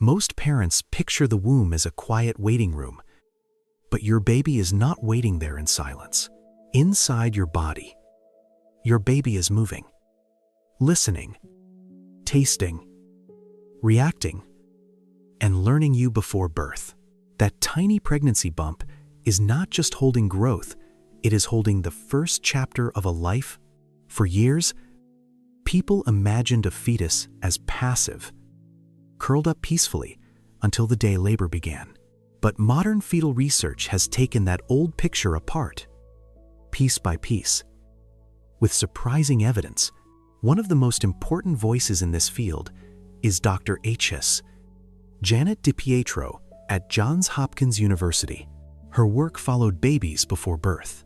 Most parents picture the womb as a quiet waiting room, but your baby is not waiting there in silence. Inside your body, your baby is moving, listening, tasting, reacting, and learning you before birth. That tiny pregnancy bump is not just holding growth, it is holding the first chapter of a life. For years, people imagined a fetus as passive, curled up peacefully until the day labor began. But modern fetal research has taken that old picture apart, piece by piece. With surprising evidence, one of the most important voices in this field is Dr. H.S. Janet DiPietro at Johns Hopkins University. Her work followed babies before birth,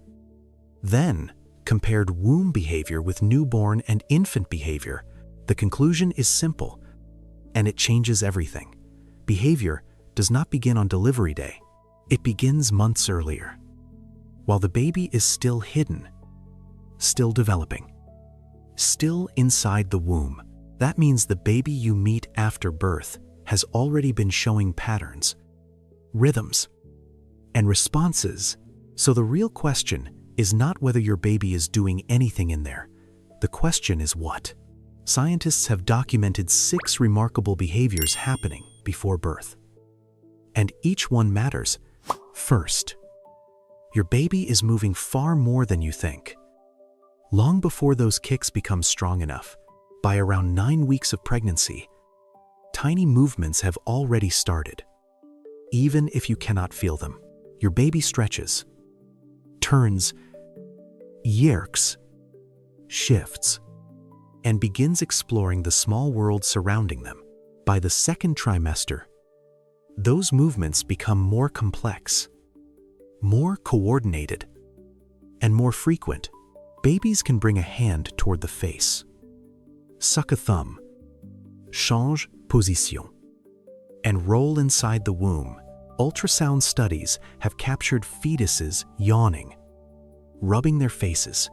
then compared womb behavior with newborn and infant behavior. The conclusion is simple, and it changes everything. Behavior does not begin on delivery day. It begins months earlier, while the baby is still hidden, still developing, still inside the womb. That means the baby you meet after birth has already been showing patterns, rhythms, and responses. So the real question is not whether your baby is doing anything in there. The question is what? Scientists have documented 6 remarkable behaviors happening before birth, and each one matters. First, your baby is moving far more than you think. Long before those kicks become strong enough, by around 9 weeks of pregnancy, tiny movements have already started. Even if you cannot feel them, your baby stretches, turns, yerks, shifts, and begins exploring the small world surrounding them. By the second trimester, those movements become more complex, more coordinated, and more frequent. Babies can bring a hand toward the face, suck a thumb, change position, and roll inside the womb. Ultrasound studies have captured fetuses yawning, rubbing their faces,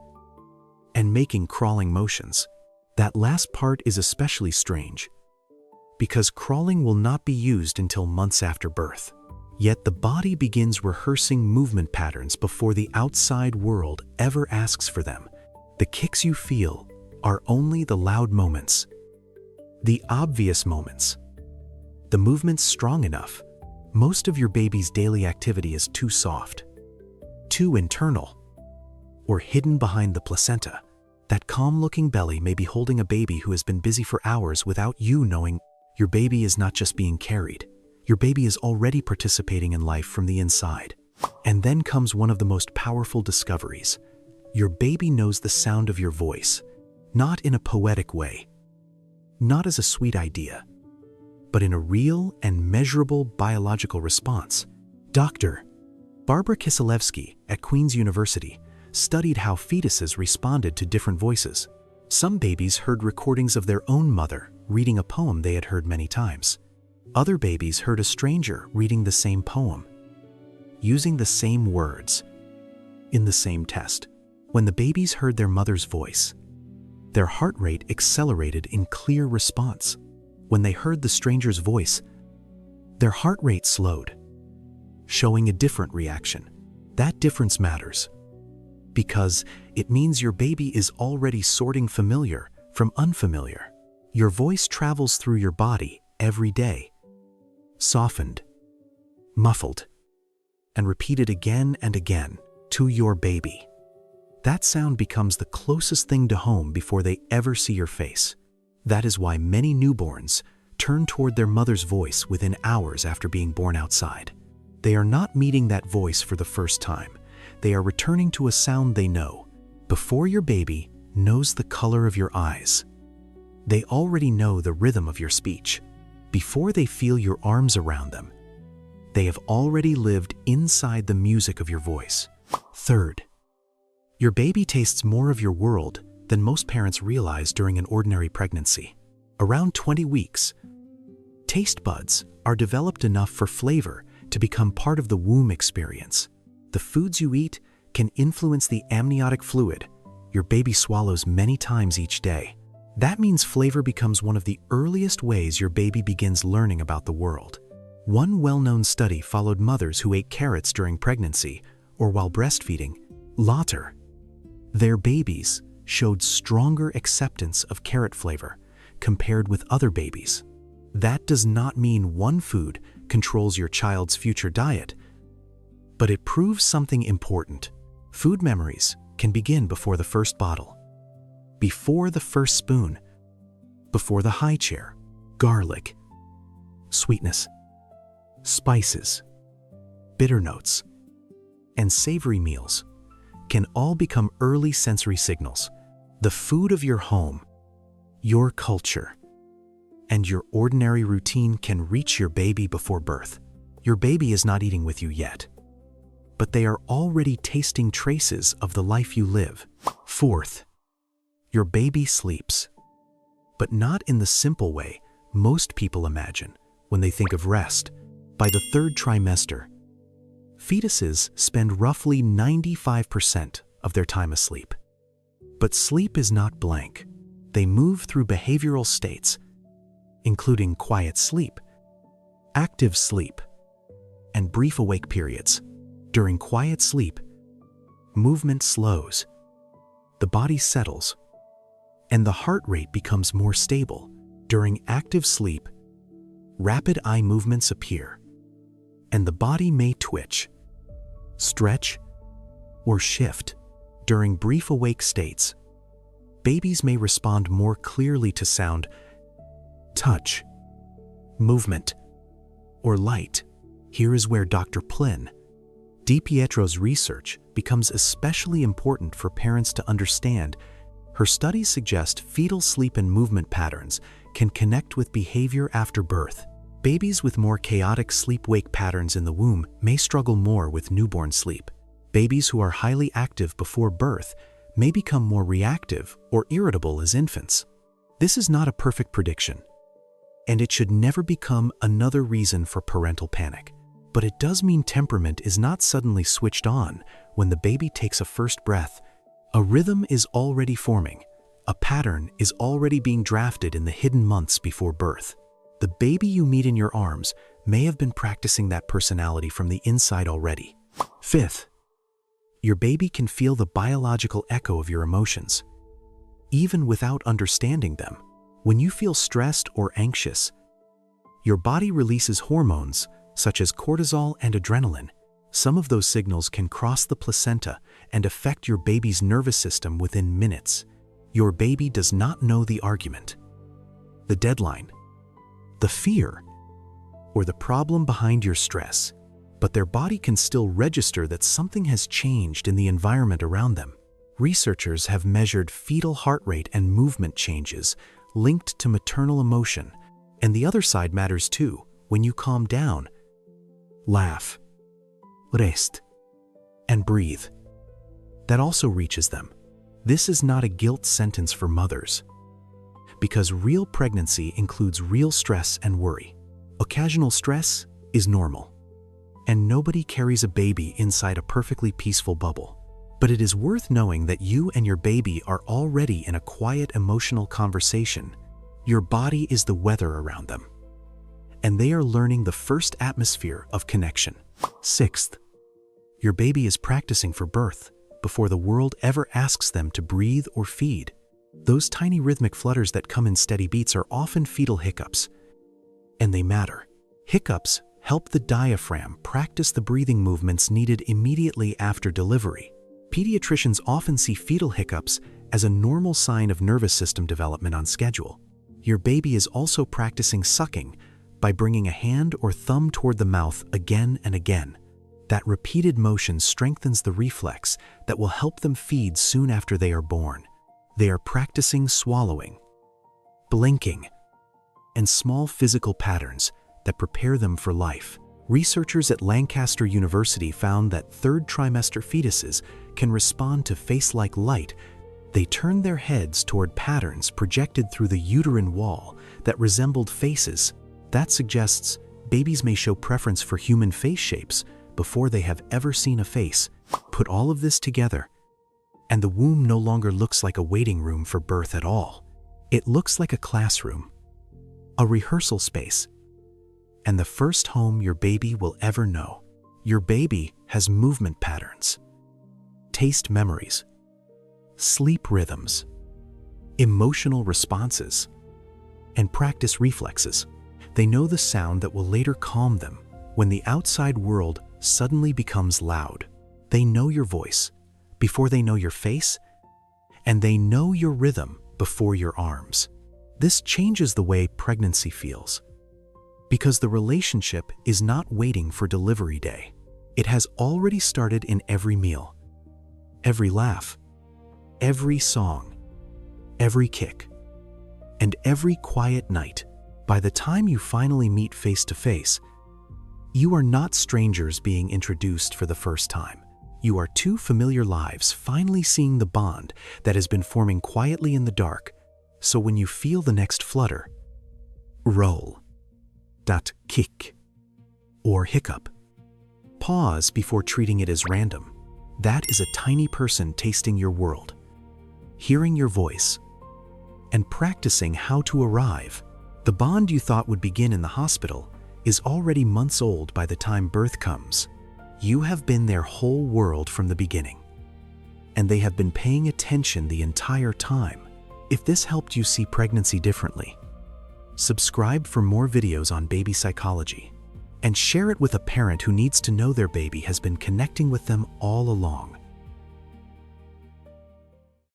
and making crawling motions. That last part is especially strange, because crawling will not be used until months after birth. Yet the body begins rehearsing movement patterns before the outside world ever asks for them. The kicks you feel are only the loud moments, the obvious moments, the movements strong enough. Most of your baby's daily activity is too soft, too internal, or hidden behind the placenta. That calm-looking belly may be holding a baby who has been busy for hours without you knowing. Your baby is not just being carried. Your baby is already participating in life from the inside. And then comes one of the most powerful discoveries. Your baby knows the sound of your voice, not in a poetic way, not as a sweet idea, but in a real and measurable biological response. Dr. Barbara Kiselewski at Queen's University studied how fetuses responded to different voices. Some babies heard recordings of their own mother reading a poem they had heard many times. Other babies heard a stranger reading the same poem, using the same words, in the same test. When the babies heard their mother's voice, their heart rate accelerated in clear response. When they heard the stranger's voice, their heart rate slowed, showing a different reaction. That difference matters, because it means your baby is already sorting familiar from unfamiliar. Your voice travels through your body every day, softened, muffled, and repeated again and again to your baby. That sound becomes the closest thing to home before they ever see your face. That is why many newborns turn toward their mother's voice within hours after being born outside. They are not meeting that voice for the first time. They are returning to a sound they know. Before your baby knows the color of your eyes, they already know the rhythm of your speech. Before they feel your arms around them, they have already lived inside the music of your voice. Third, your baby tastes more of your world than most parents realize during an ordinary pregnancy. Around 20 weeks, taste buds are developed enough for flavor to become part of the womb experience. The foods you eat can influence the amniotic fluid your baby swallows many times each day. That means flavor becomes one of the earliest ways your baby begins learning about the world. One well-known study followed mothers who ate carrots during pregnancy or while breastfeeding. Later, their babies showed stronger acceptance of carrot flavor compared with other babies. That does not mean one food controls your child's future diet, but it proves something important. Food memories can begin before the first bottle, before the first spoon, before the high chair. Garlic, sweetness, spices, bitter notes, and savory meals can all become early sensory signals. The food of your home, your culture, and your ordinary routine can reach your baby before birth. Your baby is not eating with you yet, but they are already tasting traces of the life you live. Fourth, your baby sleeps, but not in the simple way most people imagine when they think of rest. By the third trimester, fetuses spend roughly 95% of their time asleep. But sleep is not blank. They move through behavioral states, including quiet sleep, active sleep, and brief awake periods. During quiet sleep, movement slows, the body settles, and the heart rate becomes more stable. During active sleep, rapid eye movements appear, and the body may twitch, stretch, or shift. During brief awake states, babies may respond more clearly to sound, touch, movement, or light. Here is where Dr. Plin DiPietro's research becomes especially important for parents to understand. Her studies suggest fetal sleep and movement patterns can connect with behavior after birth. Babies with more chaotic sleep-wake patterns in the womb may struggle more with newborn sleep. Babies who are highly active before birth may become more reactive or irritable as infants. This is not a perfect prediction, and it should never become another reason for parental panic. But it does mean temperament is not suddenly switched on when the baby takes a first breath. A rhythm is already forming. A pattern is already being drafted in the hidden months before birth. The baby you meet in your arms may have been practicing that personality from the inside already. Fifth, your baby can feel the biological echo of your emotions, even without understanding them. When you feel stressed or anxious, your body releases hormones such as cortisol and adrenaline. Some of those signals can cross the placenta and affect your baby's nervous system within minutes. Your baby does not know the argument, the deadline, the fear, or the problem behind your stress, but their body can still register that something has changed in the environment around them. Researchers have measured fetal heart rate and movement changes linked to maternal emotion, and the other side matters too. When you calm down, laugh, rest, and breathe, that also reaches them. This is not a guilt sentence for mothers, because real pregnancy includes real stress and worry. Occasional stress is normal, and nobody carries a baby inside a perfectly peaceful bubble. But it is worth knowing that you and your baby are already in a quiet emotional conversation. Your body is the weather around them, and they are learning the first atmosphere of connection. Sixth, your baby is practicing for birth before the world ever asks them to breathe or feed. Those tiny rhythmic flutters that come in steady beats are often fetal hiccups, and they matter. Hiccups help the diaphragm practice the breathing movements needed immediately after delivery. Pediatricians often see fetal hiccups as a normal sign of nervous system development on schedule. Your baby is also practicing sucking by bringing a hand or thumb toward the mouth again and again. That repeated motion strengthens the reflex that will help them feed soon after they are born. They are practicing swallowing, blinking, and small physical patterns that prepare them for life. Researchers at Lancaster University found that third trimester fetuses can respond to face-like light. They turned their heads toward patterns projected through the uterine wall that resembled faces. That suggests babies may show preference for human face shapes before they have ever seen a face. Put all of this together, and the womb no longer looks like a waiting room for birth at all. It looks like a classroom, a rehearsal space, and the first home your baby will ever know. Your baby has movement patterns, taste memories, sleep rhythms, emotional responses, and practice reflexes. They know the sound that will later calm them when the outside world suddenly becomes loud. They know your voice before they know your face, and they know your rhythm before your arms. This changes the way pregnancy feels, because the relationship is not waiting for delivery day. It has already started in every meal, every laugh, every song, every kick, and every quiet night. By the time you finally meet face to face, you are not strangers being introduced for the first time. You are two familiar lives finally seeing the bond that has been forming quietly in the dark. So when you feel the next flutter, roll, kick, or hiccup, pause before treating it as random. That is a tiny person tasting your world, hearing your voice, and practicing how to arrive. The bond you thought would begin in the hospital is already months old by the time birth comes. You have been their whole world from the beginning, and they have been paying attention the entire time. If this helped you see pregnancy differently, subscribe for more videos on baby psychology, and share it with a parent who needs to know their baby has been connecting with them all along.